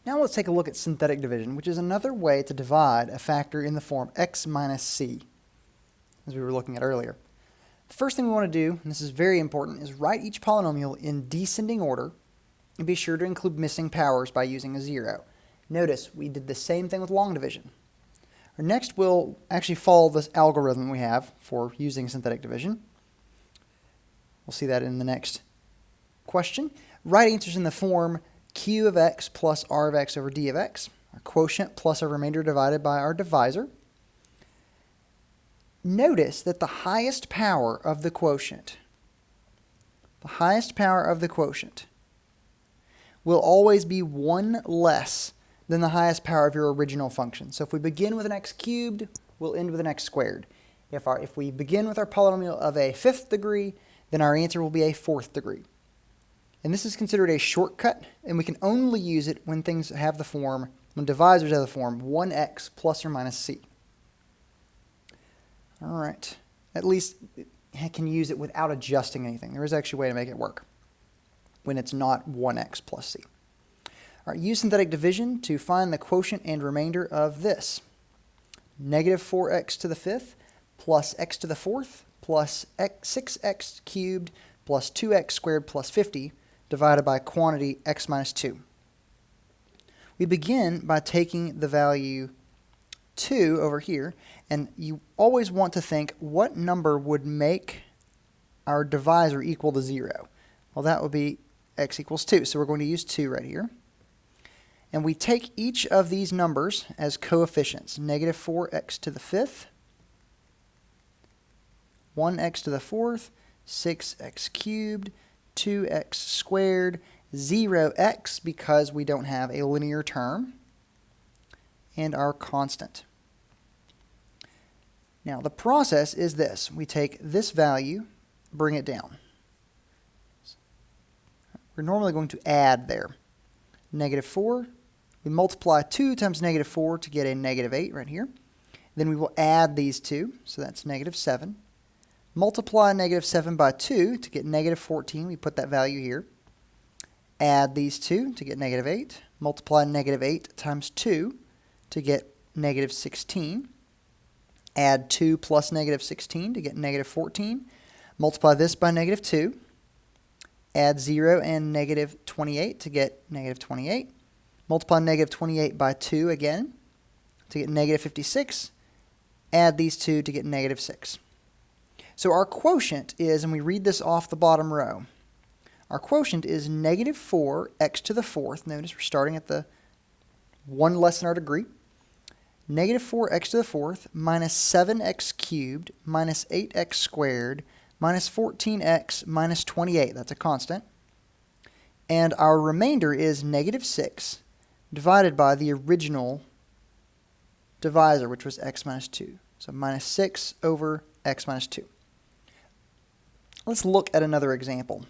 Now let's take a look at synthetic division, which is another way to divide a factor in the form x minus c, as we were looking at earlier. The first thing we want to do, and this is very important, is write each polynomial in descending order and be sure to include missing powers by using a 0. Notice we did the same thing with long division. Next, we'll actually follow this algorithm we have for using synthetic division. We'll see that in the next question. Write answers in the form q of x plus r of x over d of x, our quotient plus our remainder divided by our divisor. Notice that the highest power of the quotient, will always be 1 less than the highest power of your original function. So if we begin with an x cubed, we'll end with an x squared. If we begin with our polynomial of a 5th degree, then our answer will be a 4th degree. And this is considered a shortcut, and we can only use it when things have the form, when divisors have the form 1x plus or minus c. All right. At least I can use it without adjusting anything. There is actually a way to make it work when it's not 1x plus c. All right, use synthetic division to find the quotient and remainder of this. Negative 4x to the 5th plus x to the 4th plus 6x cubed plus 2x squared plus 50 divided by quantity x minus 2. We begin by taking the value 2 over here, and you always want to think what number would make our divisor equal to 0. Well, that would be x equals 2, so we're going to use 2 right here. And we take each of these numbers as coefficients. Negative 4x to the 5th, 1x to the 4th, 6x cubed, 2x squared, 0x because we don't have a linear term, and our constant. Now the process is this. We take this value, bring it down. We're normally going to add there. Negative 4. We multiply 2 times negative 4 to get a negative 8 right here. Then we will add these two, so that's negative 7. Multiply negative 7 by 2 to get negative 14. We put that value here. Add these two to get negative 8. Multiply negative 8 times 2 to get negative 16. Add 2 plus negative 16 to get negative 14. Multiply this by negative 2. Add 0 and negative 28 to get negative 28. Multiply negative 28 by 2 again to get negative 56. Add these two to get negative 6. So our quotient is, and we read this off the bottom row, our quotient is negative 4x to the 4th. Notice we're starting at the 1 less than our degree. Negative 4x to the 4th minus 7x cubed minus 8x squared minus 14x minus 28. That's a constant. And our remainder is negative 6 divided by the original divisor, which was x minus 2. So minus 6 over x minus 2. Let's look at another example.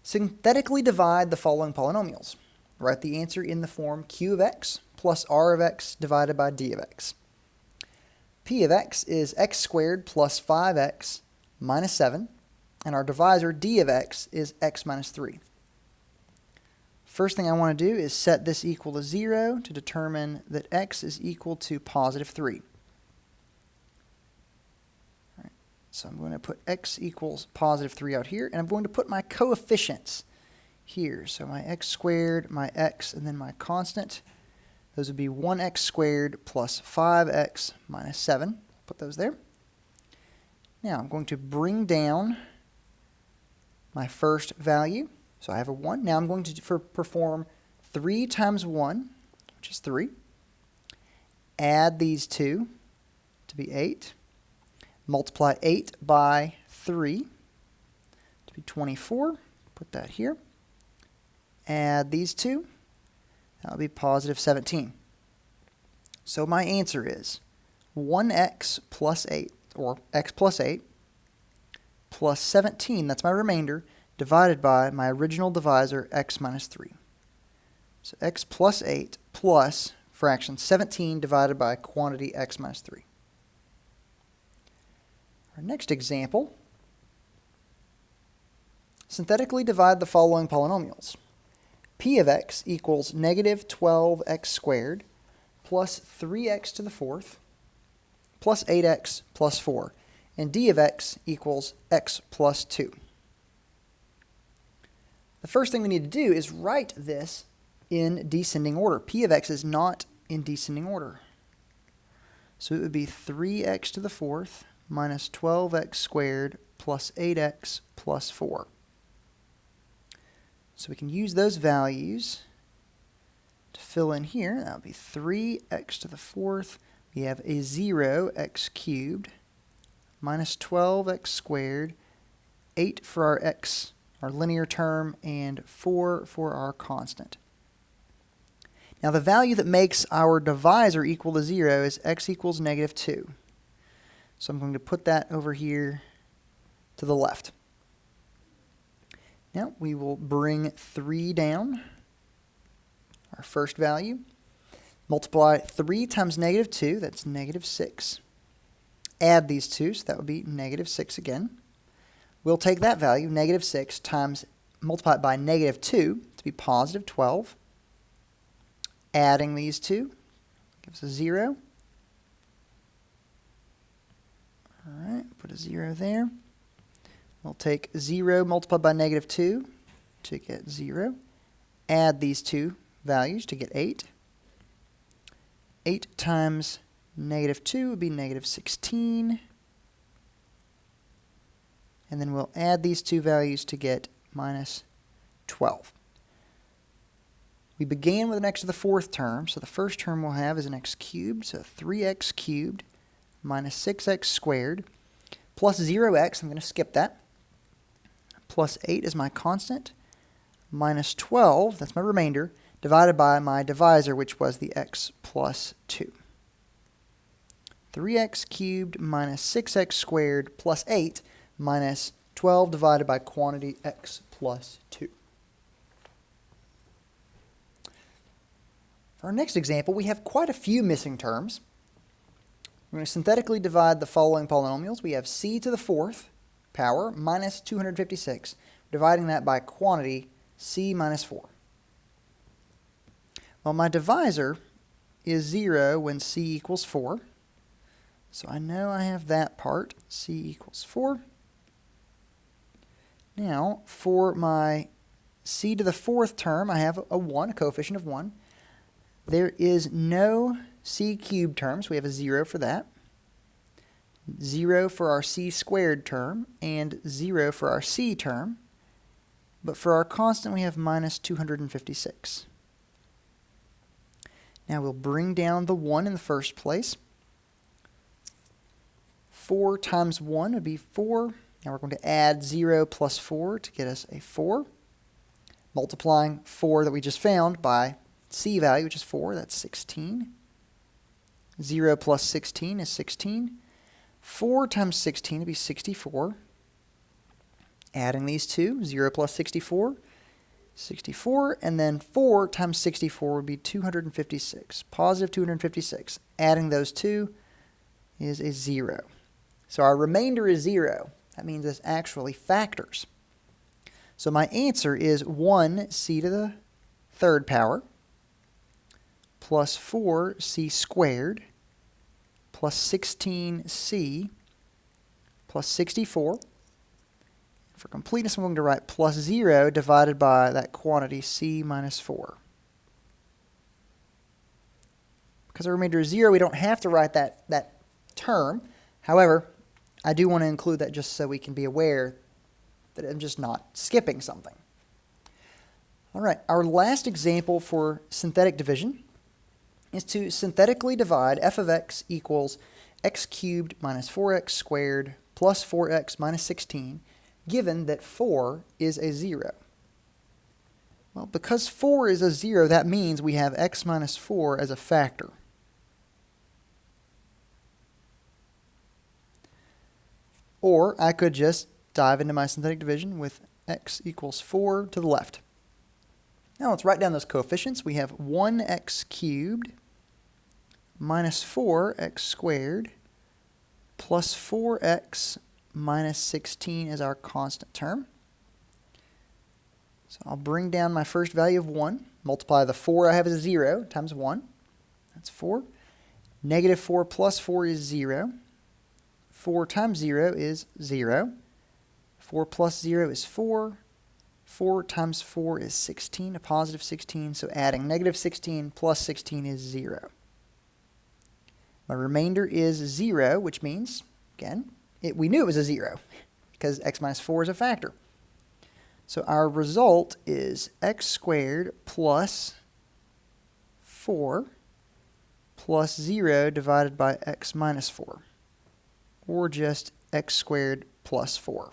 Synthetically divide the following polynomials. Write the answer in the form q of x plus r of x divided by d of x. P of x is x squared plus 5x minus 7, and our divisor d of x is x minus 3. First thing I want to do is set this equal to 0 to determine that x is equal to positive 3. All right, so I'm going to put x equals positive 3 out here, and I'm going to put my coefficients here. So my x squared, my x, and then my constant. Those would be 1x squared plus 5x minus 7. Put those there. Now I'm going to bring down my first value. So I have a 1. Now I'm going to perform 3 times 1, which is 3. Add these two to be 8. Multiply 8 by 3 to be 24. Put that here. Add these two. That will be positive 17. So my answer is 1x plus 8, or x plus 8, plus 17, that's my remainder, divided by my original divisor, x minus 3. So x plus 8 plus fraction 17 divided by quantity x minus 3. Our next example, synthetically divide the following polynomials. p of x equals negative 12x squared plus 3x to the fourth plus 8x plus 4. And d of x equals x plus 2. The first thing we need to do is write this in descending order. P of x is not in descending order. So it would be 3x to the fourth minus 12x squared plus 8x plus 4. So we can use those values to fill in here. That would be 3x to the fourth. We have a 0, x cubed, minus 12x squared, 8 for our x, our linear term, and 4 for our constant. Now the value that makes our divisor equal to 0 is x equals negative 2. So I'm going to put that over here to the left. Now we will bring 3 down, our first value. Multiply 3 times negative 2, that's negative 6. Add these two, so that would be negative 6 again. We'll take that value, negative 6, times multiply it by negative 2 to be positive 12. Adding these two gives us 0. All right, put a 0 there. We'll take 0 multiplied by negative 2 to get 0. Add these two values to get 8. 8 times negative 2 would be negative 16. And then we'll add these two values to get minus 12. We began with an x to the fourth term, so the first term we'll have is an x cubed, so 3x cubed minus 6x squared plus 0x, I'm going to skip that, plus 8 is my constant, minus 12, that's my remainder, divided by my divisor, which was the x plus 2. 3x cubed minus 6x squared plus 8 minus 12 divided by quantity x plus 2. For our next example, we have quite a few missing terms. We're going to synthetically divide the following polynomials. We have c to the fourth power minus 256, dividing that by quantity c minus 4. Well, my divisor is 0 when c equals 4. So I know I have that part, c equals 4. Now, for my c to the fourth term, I have a 1, a coefficient of 1. There is no c cubed term, so we have a 0 for that. 0 for our c squared term, and 0 for our c term. But for our constant, we have minus 256. Now we'll bring down the 1 in the first place. 4 times 1 would be 4. Now we're going to add 0 plus 4 to get us a 4. Multiplying 4 that we just found by c value, which is 4, that's 16. 0 plus 16 is 16. 4 times 16 would be 64. Adding these two, 0 plus 64, 64, and then 4 times 64 would be 256, positive 256. Adding those two is a 0. So our remainder is 0. That means it's actually factors. So my answer is 1c to the third power plus 4c squared plus 16c plus 64. For completeness, I'm going to write plus 0 divided by that quantity c minus 4. Because our remainder is 0, we don't have to write that term. However, I do want to include that just so we can be aware that I'm just not skipping something. All right, our last example for synthetic division is to synthetically divide f of x equals x cubed minus 4x squared plus 4x minus 16, given that 4 is a 0. Well, because 4 is a 0, that means we have x minus 4 as a factor. Or I could just dive into my synthetic division with x equals 4 to the left. Now let's write down those coefficients. We have 1x cubed minus 4x squared plus 4x minus 16 is our constant term. So I'll bring down my first value of 1, multiply the 4 I have as 0 times 1. That's 4. Negative 4 plus 4 is 0. 4 times 0 is 0. 4 plus 0 is 4. 4 times 4 is 16, a positive 16. So adding negative 16 plus 16 is 0. My remainder is 0, which means, again, we knew it was a 0 because x minus 4 is a factor. So our result is x squared plus 4 plus 0 divided by x minus 4, or just x squared plus 4.